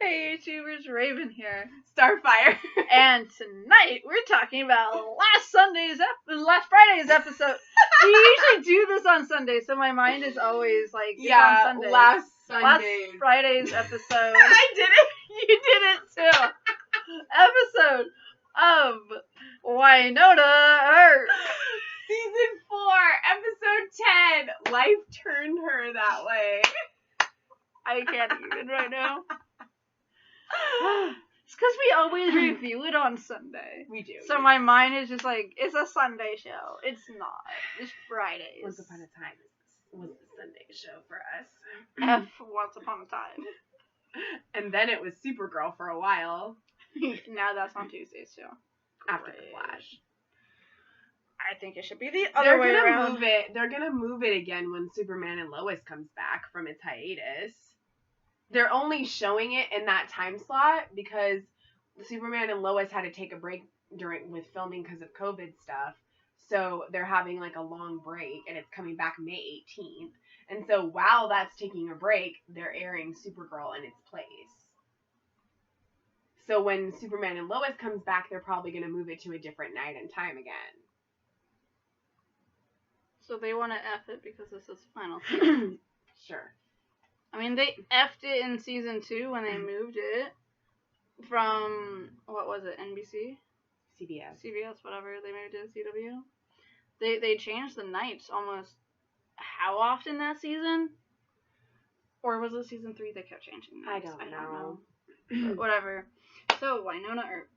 Hey YouTubers, Raven here. Starfire. And tonight we're talking about last Friday's episode. We usually do this on Sunday, so my mind is always like, it's on Sunday. Last Friday's episode. I did it. You did it too. Episode of Wynonna Earp. Season 4, episode 10. Life turned her that way. I can't even right now. It's because we always review it on Sunday. We do. So my mind is just like, it's a Sunday show. It's not. It's Fridays. Once upon a time was the Sunday show for us. Once upon a time. And then it was Supergirl for a while. Now that's on Tuesdays too. After the Flash. I think it should be the other way around. They're gonna move it again when Superman and Lois comes back from its hiatus. They're only showing it in that time slot because Superman and Lois had to take a break with filming because of COVID stuff. So they're having like a long break and it's coming back May 18th. And so while that's taking a break, they're airing Supergirl in its place. So when Superman and Lois comes back, they're probably going to move it to a different night and time again. So they want to F it because this is final season. Sure. I mean, they F'd it in season 2 when they moved it from, what was it, NBC? CBS, whatever, they moved it to CW. They changed the nights almost how often that season? Or was it season 3 they kept changing the nights? I don't know. But whatever. So, Wynonna Earp.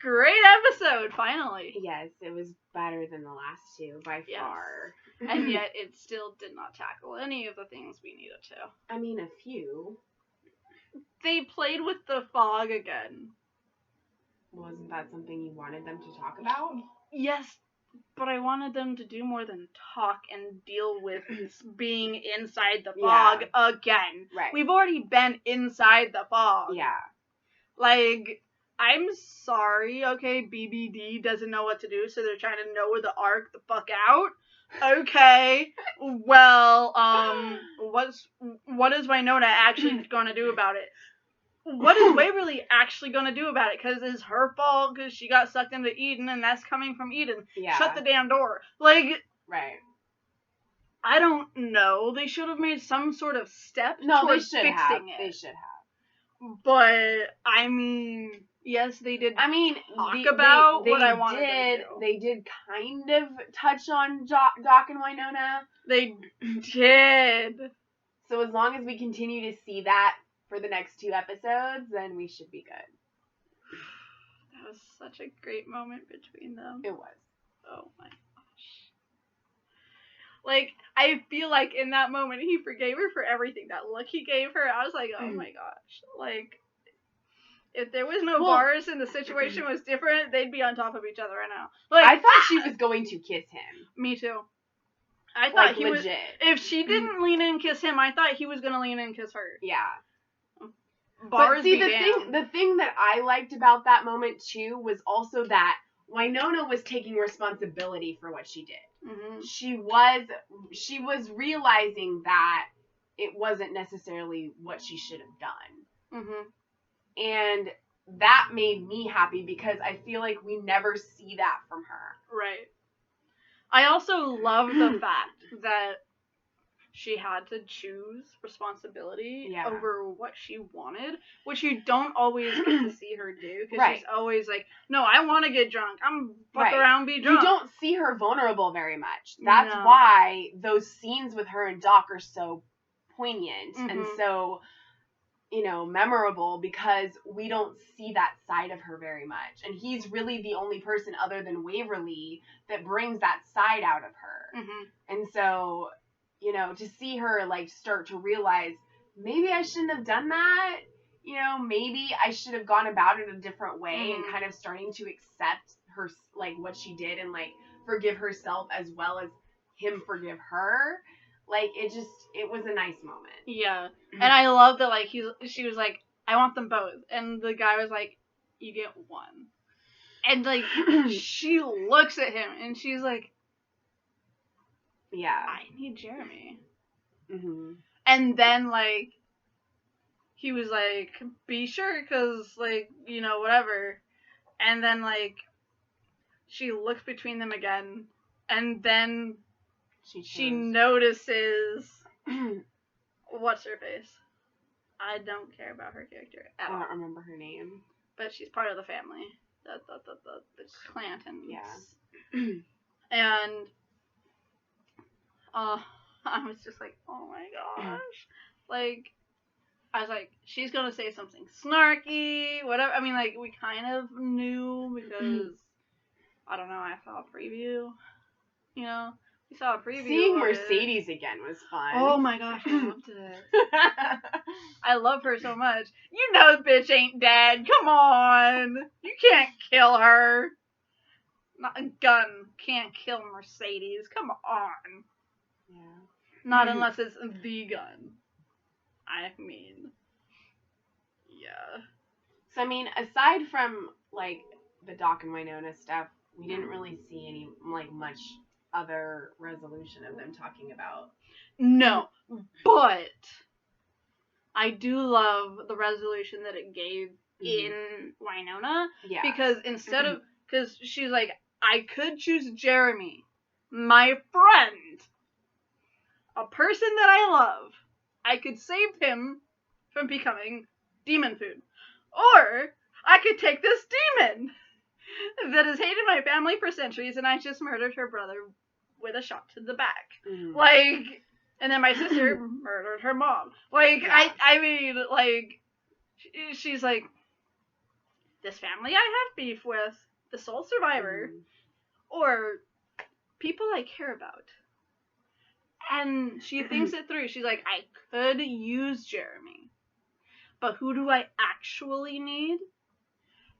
Great episode, finally. Yes, it was better than the last two, by far. And yet, it still did not tackle any of the things we needed to. I mean, a few. They played with the fog again. Wasn't that something you wanted them to talk about? Yes, but I wanted them to do more than talk and deal with being inside the fog again. Right. We've already been inside the fog. Yeah. Like, I'm sorry, okay, BBD doesn't know what to do, so they're trying to know the arc the fuck out. Okay, well, what is Wynonna actually gonna do about it? What is Waverly actually gonna do about it? Because it's her fault, because she got sucked into Eden, and that's coming from Eden. Yeah. Shut the damn door. Like, right. I don't know. They should have made some sort of step towards fixing it. They should have. But, I mean, yes, they did. I mean, what I wanted them to do. They did kind of touch on Doc and Wynonna. They did. So as long as we continue to see that for the next 2 episodes, then we should be good. That was such a great moment between them. It was. Oh my gosh. Like, I feel like in that moment he forgave her for everything. That look he gave her, I was like, oh my gosh. Like, if there was no bars and the situation was different, they'd be on top of each other right now. Like, I thought she was going to kiss him. Me too. I thought he legit. If she didn't lean in and kiss him, I thought he was gonna lean in and kiss her. Yeah. Bars but see, the the thing that I liked about that moment too was also that Wynonna was taking responsibility for what she did. Mm-hmm. She was realizing that it wasn't necessarily what she should have done. Mm-hmm. And that made me happy because I feel like we never see that from her. Right. I also love the fact that she had to choose responsibility over what she wanted, which you don't always get to see her do, because she's always like, no, I want to get drunk. I'm fuck around, be drunk. You don't see her vulnerable very much. That's why those scenes with her and Doc are so poignant and so, memorable, because we don't see that side of her very much. And he's really the only person other than Waverly that brings that side out of her. Mm-hmm. And so, to see her, like, start to realize, maybe I shouldn't have done that. Maybe I should have gone about it a different way and kind of starting to accept her, like, what she did and, like, forgive herself as well as him forgive her. Like, it was a nice moment. Yeah. And I love that, like, she was like, I want them both. And the guy was like, you get one. And, like, she looks at him and she's like, yeah, I need Jeremy. Mm-hmm. And then, like, he was like, be sure, because, like, you know, whatever. And then, like, she looks between them again, and then she notices what's her face. I don't care about her character at all. I don't remember her name. But she's part of the family. The Clantons. Yeah. And I was just like, oh my gosh. Like, I was like, she's gonna say something snarky, whatever. I mean, like, we kind of knew because, I don't know, I saw a preview. You know? We saw a preview. Seeing Mercedes again was fun. Oh my gosh, I loved it. I love her so much. You know, bitch ain't dead. Come on. You can't kill her. Not a gun can't kill Mercedes. Come on. Yeah. Not unless it's the gun. I mean, yeah. So, I mean, aside from, like, the Doc and Wynonna stuff, we didn't really see any, like, much other resolution of them talking about. No, but I do love the resolution that it gave in Wynonna. Yeah. Because instead of, because she's like, I could choose Jeremy, my friend, a person that I love. I could save him from becoming demon food. Or I could take this demon that has hated my family for centuries and I just murdered her brother with a shot to the back. Like, and then my sister murdered her mom. Like, yeah. I mean, like, she's like, this family I have beef with, the sole survivor, or people I care about. And she thinks it through. She's like, I could use Jeremy, but who do I actually need?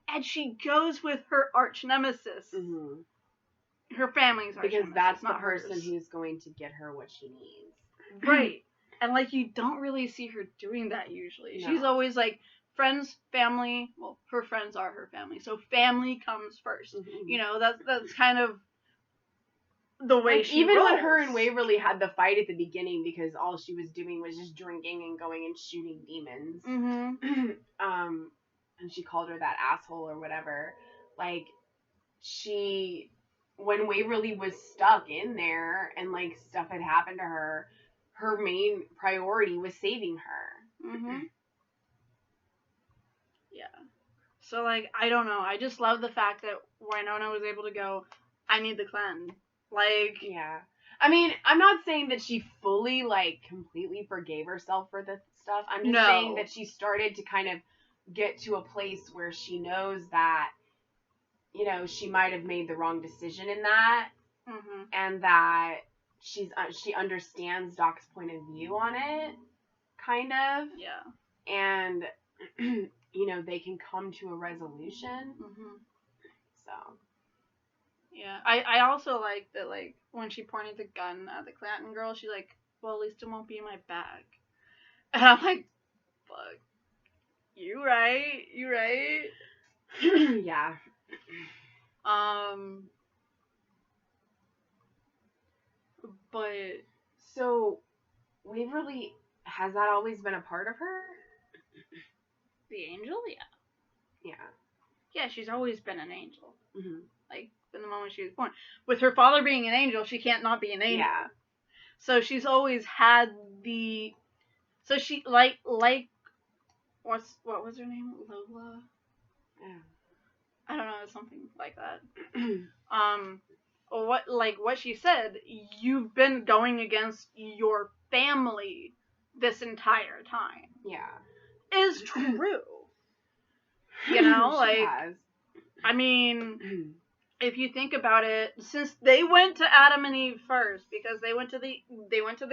And she goes with her arch nemesis. Her family's arch nemesis. Because that's the person who's going to get her what she needs. Right. And, like, you don't really see her doing that usually. No. She's always, like, friends, family. Well, her friends are her family. So family comes first. You know, that's kind of the way she even rolls. When her and Waverly had the fight at the beginning because all she was doing was just drinking and going and shooting demons. And she called her that asshole or whatever. Like, when Waverly was stuck in there and, like, stuff had happened to her, her main priority was saving her. Yeah. So, like, I don't know. I just love the fact that Wynonna was able to go, I need the clan. Like, yeah. I mean, I'm not saying that she fully, like, completely forgave herself for this stuff. I'm just saying that she started to kind of get to a place where she knows that, you know, she might have made the wrong decision in that. And that she understands Doc's point of view on it, kind of. Yeah. And, you know, they can come to a resolution. So. Yeah, I also like that, like, when she pointed the gun at the Clanton girl, she's like, well, at least it won't be in my bag. And I'm like, fuck. You right. Yeah. But. So, Waverly, has that always been a part of her? The angel? Yeah. Yeah. Yeah, she's always been an angel. Like, from the moment she was born. With her father being an angel, she can't not be an angel. Yeah. So she's always had the... So she, like... What was her name? Lola? Yeah. I don't know, something like that. What she said, you've been going against your family this entire time. Yeah. Is true. You know, like... has. I mean... If you think about it, since they went to Adam and Eve first, because they went to the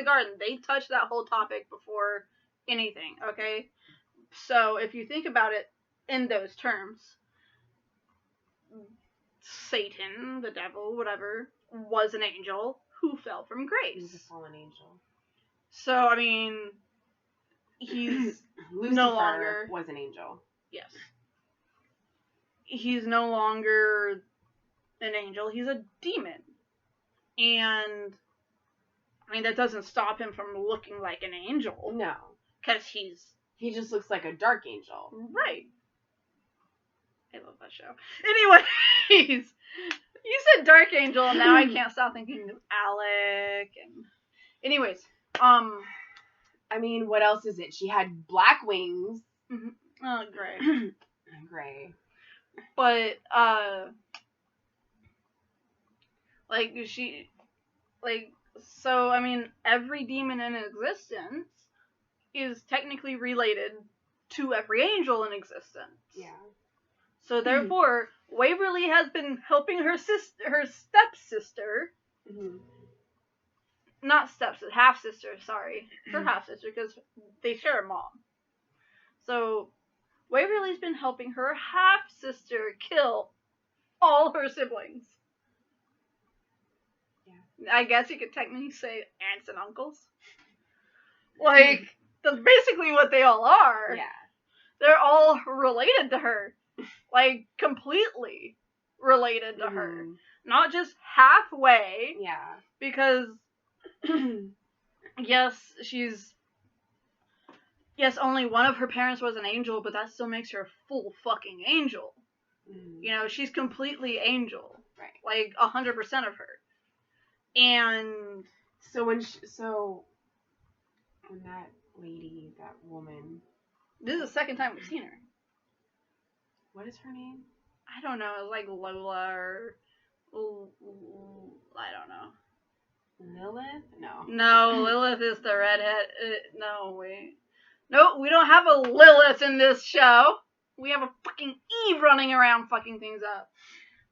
garden, they touched that whole topic before anything, okay? So if you think about it in those terms, Satan, the devil, whatever, was an angel who fell from grace. He's a fallen angel. So, I mean, he's no longer... was an angel. Yes. He's no longer... an angel, he's a demon. And I mean, that doesn't stop him from looking like an angel. No. Because he's He just looks like a dark angel. Right. I love that show. Anyways, you said Dark Angel, and now I can't stop thinking of Alec. And anyways, I mean, what else is it? She had black wings. mm-hmm. Oh, great. Gray. But so I mean, every demon in existence is technically related to every angel in existence. Yeah. So therefore, Waverly has been helping her stepsister, not stepsister, half sister. Sorry, her half sister, because they share a mom. So Waverly's been helping her half sister kill all her siblings. Yeah. I guess you could technically say aunts and uncles. Like, that's basically what they all are. Yeah. They're all related to her. Like, completely related to her. Not just halfway. Yeah. Because, yes, only one of her parents was an angel, but that still makes her a full fucking angel. You know, she's completely angel. Right. Like, 100% of her. And so when that lady, that woman... This is the second time we've seen her. What is her name? I don't know. It's like Lola or... I don't know. Lilith? No. No, Lilith is the redhead. No, wait. Nope, we don't have a Lilith in this show. We have a fucking Eve running around fucking things up.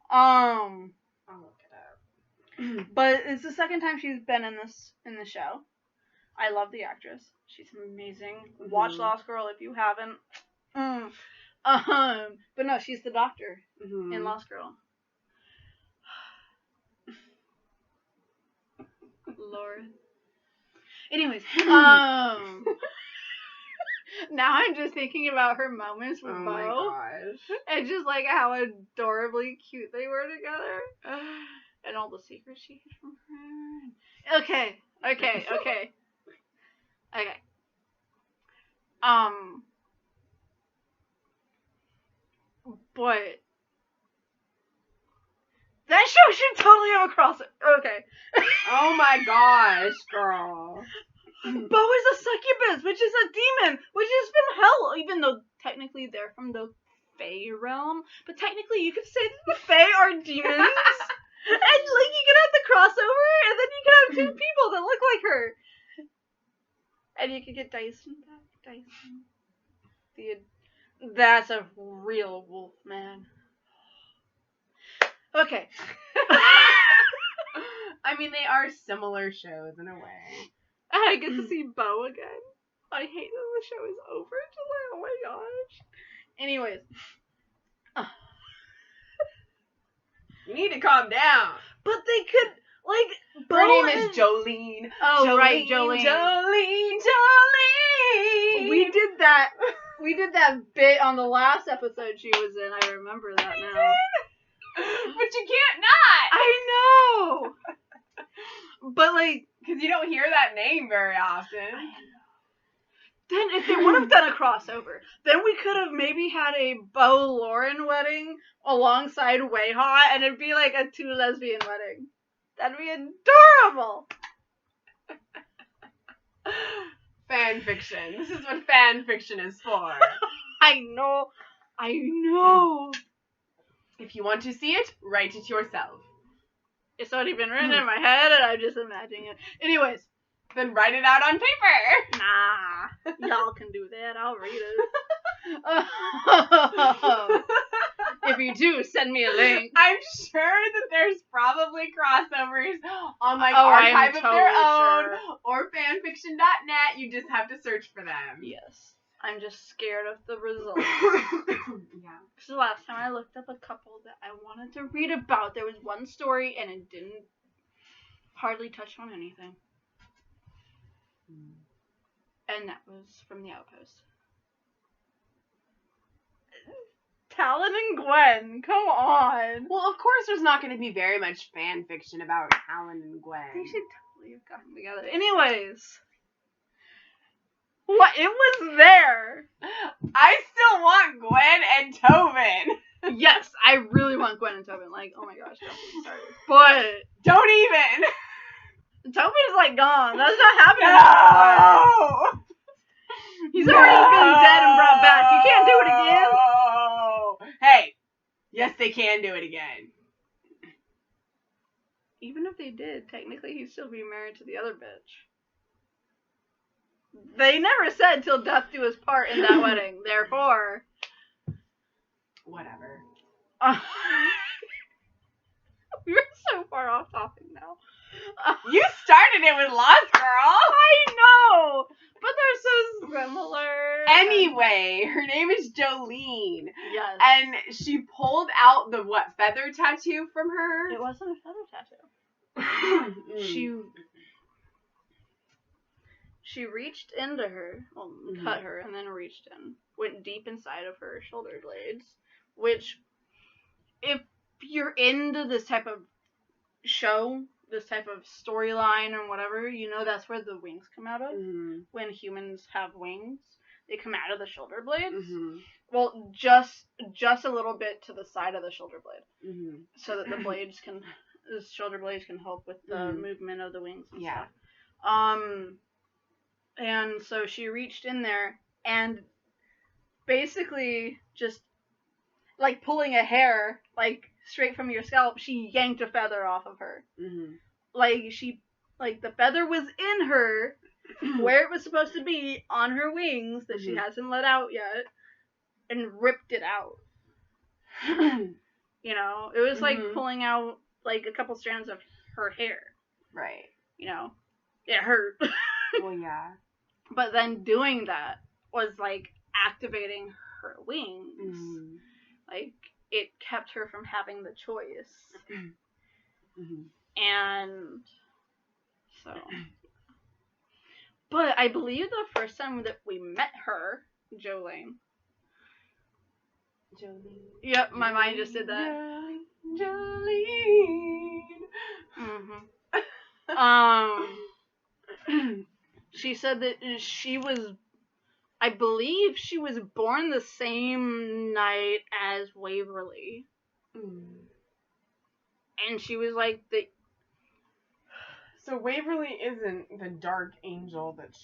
I'll look it up. But it's the second time she's been in the show. I love the actress. She's amazing. Watch Lost Girl if you haven't. But no, she's the doctor in Lost Girl. Lord. Anyways, now I'm just thinking about her moments with Bo. My gosh. And just like how adorably cute they were together. And all the secrets she hid from her. Okay. But that show should totally have a crossover. Okay. Oh my gosh, girl. Bo is a succubus, which is a demon, which is from hell, even though technically they're from the Fae realm. But technically you could say that the Fae are demons. And like you could have the crossover, and then you could have two people that look like her. And you could get Dyson back. That's a real wolf, man. Okay. I mean, they are similar shows in a way. And I get to see Bo again. I hate that the show is over. It's just like, oh my gosh. Anyways. You need to calm down. But they could, like, Bo her name is Jolene. Oh, Jolene, right, Jolene. Jolene. We did that bit on the last episode she was in. I remember that now. But you can't not. I know. But like, because you don't hear that name very often. I know. Then if they would have done a crossover, then we could have maybe had a Bo Lauren wedding alongside Way Hot, and it'd be like a 2 lesbian wedding. That'd be adorable. Fan fiction. This is what fan fiction is for. I know. If you want to see it, write it yourself. It's already been written in my head, and I'm just imagining it. Anyways. Then write it out on paper. Nah. Y'all can do that. I'll read it. If you do, send me a link. I'm sure that there's probably crossovers on like Archive of Their Own or fanfiction.net. You just have to search for them. Yes. I'm just scared of the results. Yeah. Because the last time I looked up a couple that I wanted to read about, there was one story and it didn't hardly touch on anything. And that was from The Outpost. Talon and Gwen, come on. Well, of course there's not going to be very much fan fiction about Talon and Gwen. They should totally have gotten together. Anyways. What? It was there. I still want Gwen and Tobin. Yes, I really want Gwen and Tobin. Like, oh my gosh, don't get me started. But don't even. Tobin's like gone. That's not happening. No. He's already been dead and brought back. You can't do it again. Hey, yes, they can do it again. Even if they did, technically he'd still be married to the other bitch. They never said till death do us part in that wedding. Therefore, whatever. We're so far off topic now. You started it with Lost Girl. I know, but they're so similar. Anyway, her name is Jolene. Yes. And she pulled out the feather tattoo from her? It wasn't a feather tattoo. She reached into her, cut her, and then reached in. Went deep inside of her shoulder blades, which, if you're into this type of show, this type of storyline or whatever, you know that's where the wings come out of. Mm-hmm. When humans have wings, they come out of the shoulder blades. Mm-hmm. Well, just a little bit to the side of the shoulder blade, so that the shoulder blades can help with the movement of the wings. And stuff. And so she reached in there and basically just like pulling a hair like straight from your scalp, she yanked a feather off of her. Mm-hmm. Like the feather was in her where it was supposed to be on her wings that she hasn't let out yet, and ripped it out. You know, it was like pulling out like a couple strands of her hair. Right. You know, it hurt. Well, yeah. But then doing that was like activating her wings. Like, it kept her from having the choice. And so. But I believe the first time that we met her, Jolene. Yep, my mind just did that. Jolene. She said that I believe she was born the same night as Waverly. And she was like So Waverly isn't the dark angel that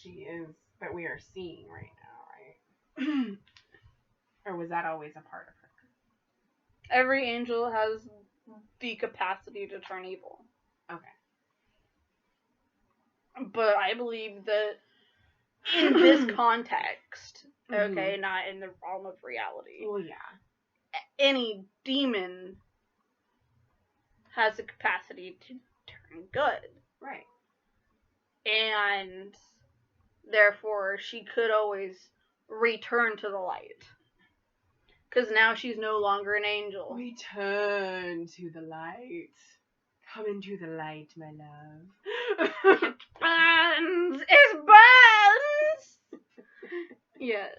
we are seeing right now, right? Or was that always a part of her? Every angel has the capacity to turn evil. Okay. But I believe that in this context, okay, not in the realm of reality. Well, yeah. Any demon has the capacity to turn good. Right. And therefore, she could always return to the light. Because now she's no longer an angel. Return to the light. Come into the light, my love. It burns! It burns! Yes.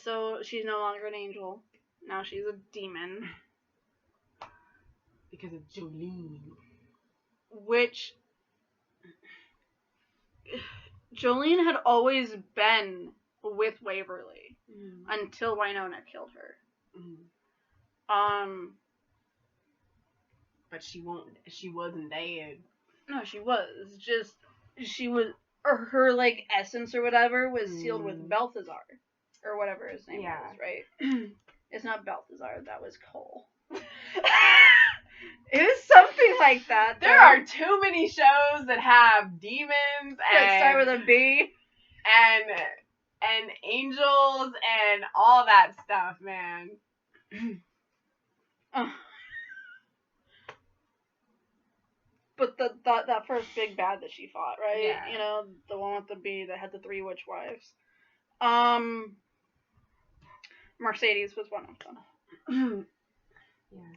So she's no longer an angel. Now she's a demon. Because of Jolene. Which Jolene had always been with Waverly until Wynonna killed her. But she wasn't dead. No, she was. Just her like essence or whatever was sealed with Balthazar. Or whatever his name was, right? It's not Balthazar, that was Cole. It was something like that. There are too many shows that have demons that start with a B. And angels and all that stuff, man. But that first big bad that she fought, right? Yeah. You know, the one with the B that had the 3 witch wives. Mercedes was one of them. Yeah.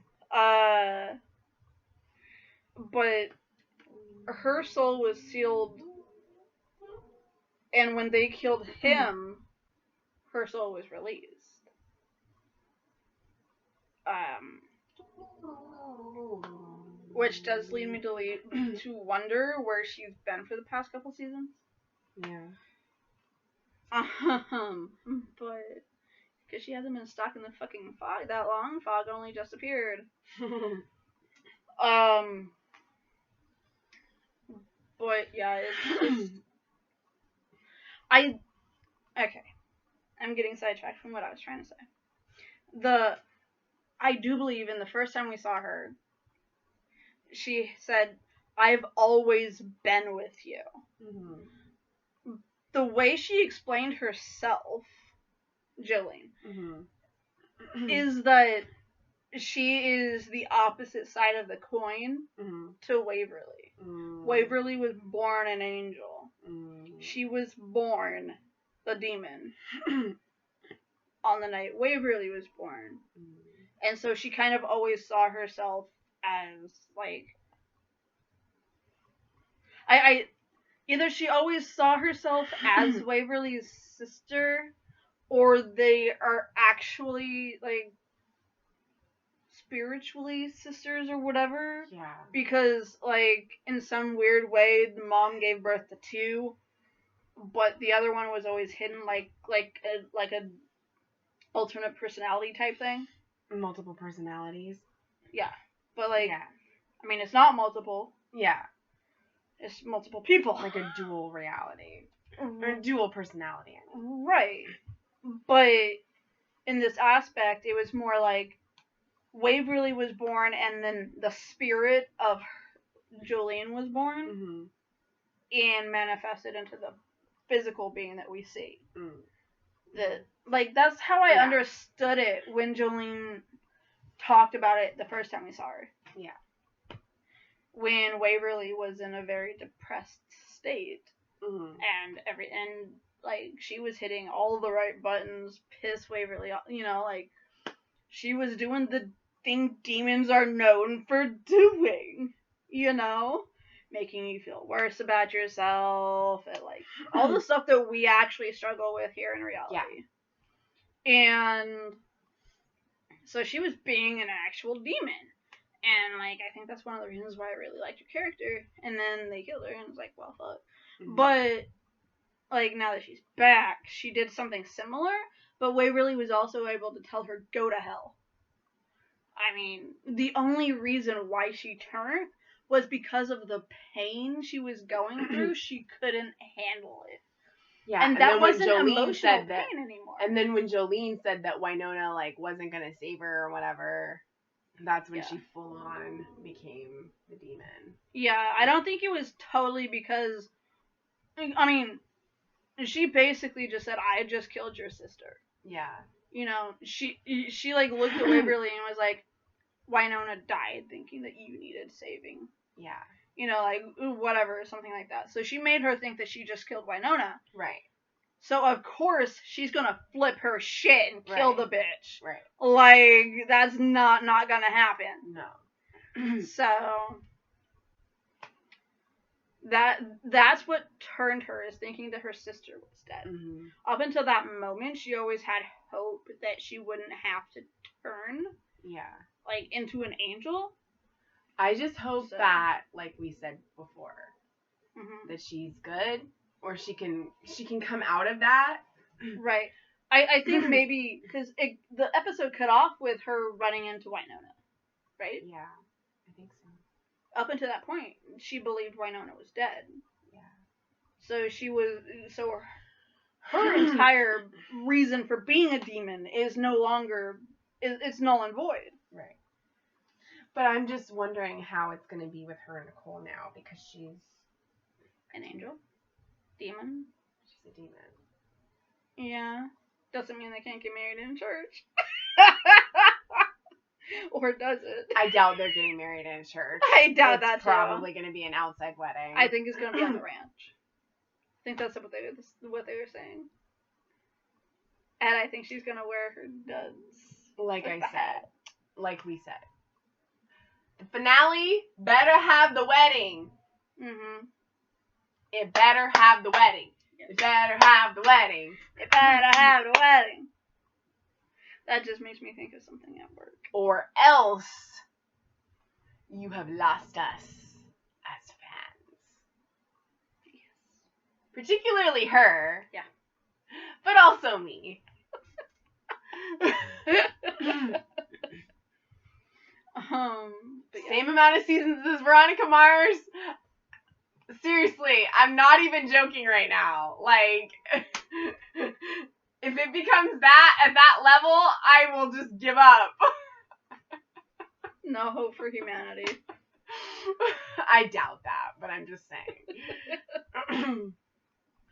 But her soul was sealed, and when they killed him, her soul was released. Which does lead me to wonder where she's been for the past couple seasons. Yeah. But because she hasn't been stuck in the fucking fog that long, fog only just appeared. But yeah, it's okay. I'm getting sidetracked from what I was trying to say. I do believe in the first time we saw her, she said, "I've always been with you." Mm-hmm. The way she explained herself, Jillian, mm-hmm. is that she is the opposite side of the coin mm-hmm. to Waverly. Mm. Waverly was born an angel. Mm. She was born a demon on the night Waverly was born. Mm. And so she kind of always saw herself as, like, either she always saw herself as Waverly's sister, or they are actually, like, spiritually sisters or whatever. Yeah. Because, like, in some weird way, the mom gave birth to two, but the other one was always hidden, like a alternate personality type thing. Multiple personalities. Yeah. But, like, yeah. I mean, it's not multiple. Yeah. It's multiple people. Like a dual reality. Or a dual personality. I mean. Right. But in this aspect, it was more like Waverly was born, and then the spirit of Jolene was born, mm-hmm. and manifested into the physical being that we see. Mm. That's how I understood it when Jolene talked about it the first time we saw her. Yeah. When Waverly was in a very depressed state, mm-hmm. and like she was hitting all the right buttons, piss Waverly off, like she was doing the thing demons are known for doing, making you feel worse about yourself, and like all the stuff that we actually struggle with here in reality. Yeah. And so she was being an actual demon. And, like, I think that's one of the reasons why I really liked her character. And then they killed her, and it's like, well, fuck. Mm-hmm. But, like, now that she's back, she did something similar, but Waverly was also able to tell her, go to hell. I mean, the only reason why she turned was because of the pain she was going through. She couldn't handle it. Yeah, and that wasn't emotional pain anymore. And then when Jolene said that Wynonna, like, wasn't gonna save her or whatever, that's when she full on became the demon. Yeah, I don't think it was totally because, I mean, she basically just said, I just killed your sister. Yeah. She like looked at Waverly and was like, Wynonna died thinking that you needed saving. Yeah. Like, whatever, something like that. So she made her think that she just killed Wynonna. Right. So, of course, she's gonna flip her shit and kill the bitch. Right. Like, that's not gonna happen. No. So, that's what turned her, is thinking that her sister was dead. Mm-hmm. Up until that moment, she always had hope that she wouldn't have to turn. Yeah. Like, into an angel. I just hope that, like we said before, mm-hmm. that she's good, or she can come out of that. Right. I think maybe, because the episode cut off with her running into Wynonna, right? Yeah, I think so. Up until that point, she believed Wynonna was dead. Yeah. So her entire reason for being a demon is no longer, it's null and void. Right. But I'm just wondering how it's going to be with her and Nicole now, because she's an angel? Demon? She's a demon. Yeah. Doesn't mean they can't get married in church. Or does it? I doubt they're getting married in church. I doubt that too. It's probably going to be an outside wedding. I think it's going to be on the ranch. I think that's what they were saying. And I think she's going to wear her duds. Like we said. The finale better have the wedding. Mm-hmm. It better have the wedding. Yes. It better have the wedding. It better have the wedding. That just makes me think of something at work. Or else you have lost us as fans. Yes. Particularly her. Yeah. also me. But yeah. Same amount of seasons as Veronica Mars. Seriously, I'm not even joking right now. Like, if it becomes that at that level, I will just give up. No hope for humanity. I doubt that, but I'm just saying.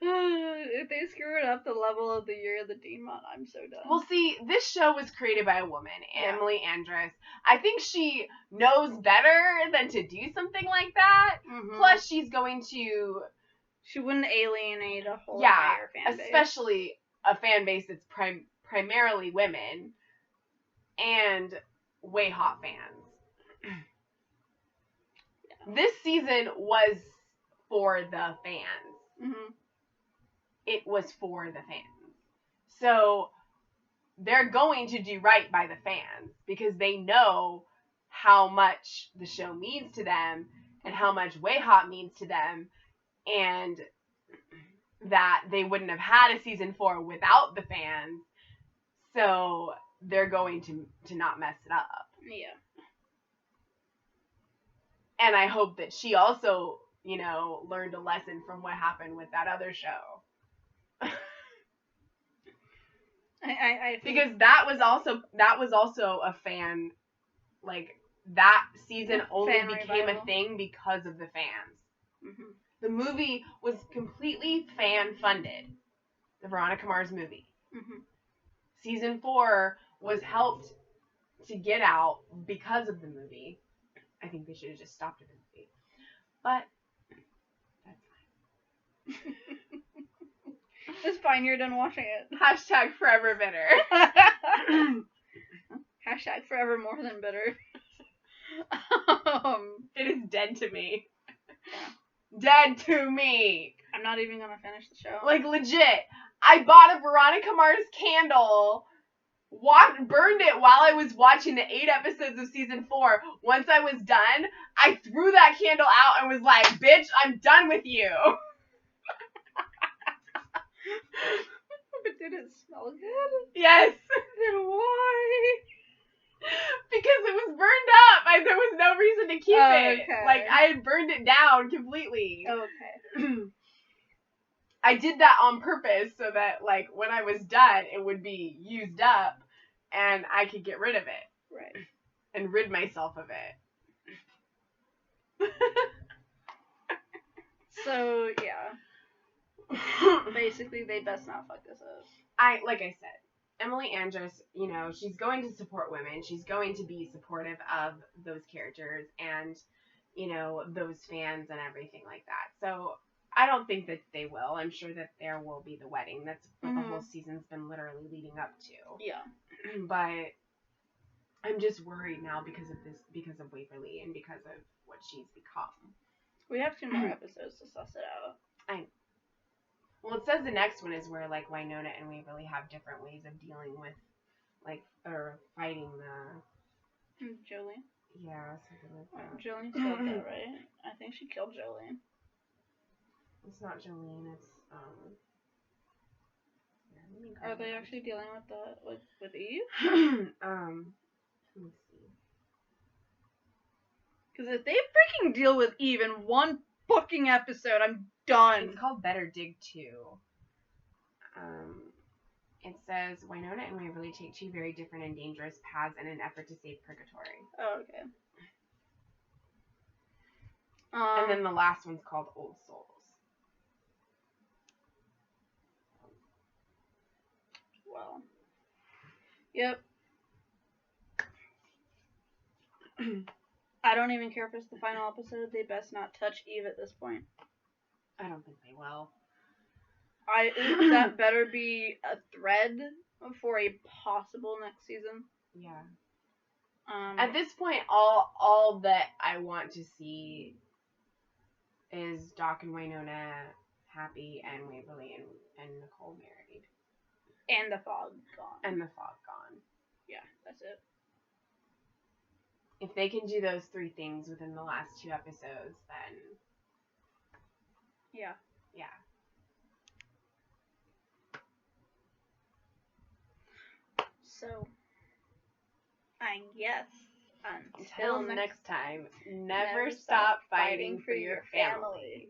If they screw it up the level of the Year of the Demon, I'm so done. Well, see, this show was created by a woman, Yeah. Emily Andress. I think she knows better than to do something like that. Mm-hmm. Plus, she's going to... She wouldn't alienate a whole entire fan base. Especially a fan base that's primarily women and way hot fans. Yeah. This season was for the fans. Mm-hmm. It was for the fans. So they're going to do right by the fans because they know how much the show means to them and how much Way Hot means to them, and that they wouldn't have had a season 4 without the fans. So they're going to not mess it up. Yeah. And I hope that she also, you know, learned a lesson from what happened with that other show. I think because that was also a fan, like, that season only became revival. a thing because of the fans. Mm-hmm. The movie was completely fan funded. The Veronica Mars movie. Mm-hmm. Season 4 was helped to get out because of the movie. I think they should have just stopped at the movie. But that's fine. It's fine, you're done watching it. Hashtag forever bitter. Hashtag forever more than bitter. It is dead to me. Dead to me. I'm not even gonna finish the show. Like, legit. I bought a Veronica Mars candle, burned it while I was watching the 8 episodes of season 4. Once I was done, I threw that candle out and was like, bitch, I'm done with you. But did it smell good? Yes. Then why? Because it was burned up. There was no reason to keep it. Okay. Like, I had burned it down completely. Okay. I did that on purpose so that, like, when I was done, it would be used up and I could get rid of it. Right. And rid myself of it. So, yeah. Basically, they best not fuck this up. Like I said, Emily Andress, you know, she's going to support women. She's going to be supportive of those characters and, you know, those fans and everything like that. So I don't think that they will. I'm sure that there will be the wedding. That's what the whole season's been literally leading up to. Yeah. But I'm just worried now because of Waverly and because of what she's become. We have 2 more episodes to suss it out. Well, it says the next one is where, like, Wynonna and Waverly have different ways of dealing with, like, or fighting the... Jolene? Yeah, something like that. Jolene's dead though, right? I think she killed Jolene. It's not Jolene, it's, Are they actually dealing with Eve? Let me see. Because if they freaking deal with Eve in one fucking episode, I'm done. It's called Better Dig 2. It says, Wynonna and Waverly take 2 very different and dangerous paths in an effort to save Purgatory. Oh, okay. And then the last one's called Old Souls. Well. Yep. I don't even care if it's the final episode. They best not touch Eve at this point. I don't think they will. That better be a thread for a possible next season. Yeah. At this point, all that I want to see is Doc and Wynonna happy and Waverly and Nicole married. And the fog gone. And the fog gone. Yeah, that's it. If they can do those 3 things within the last 2 episodes, then... Yeah. Yeah. So, I guess Until next time, never stop fighting for your family.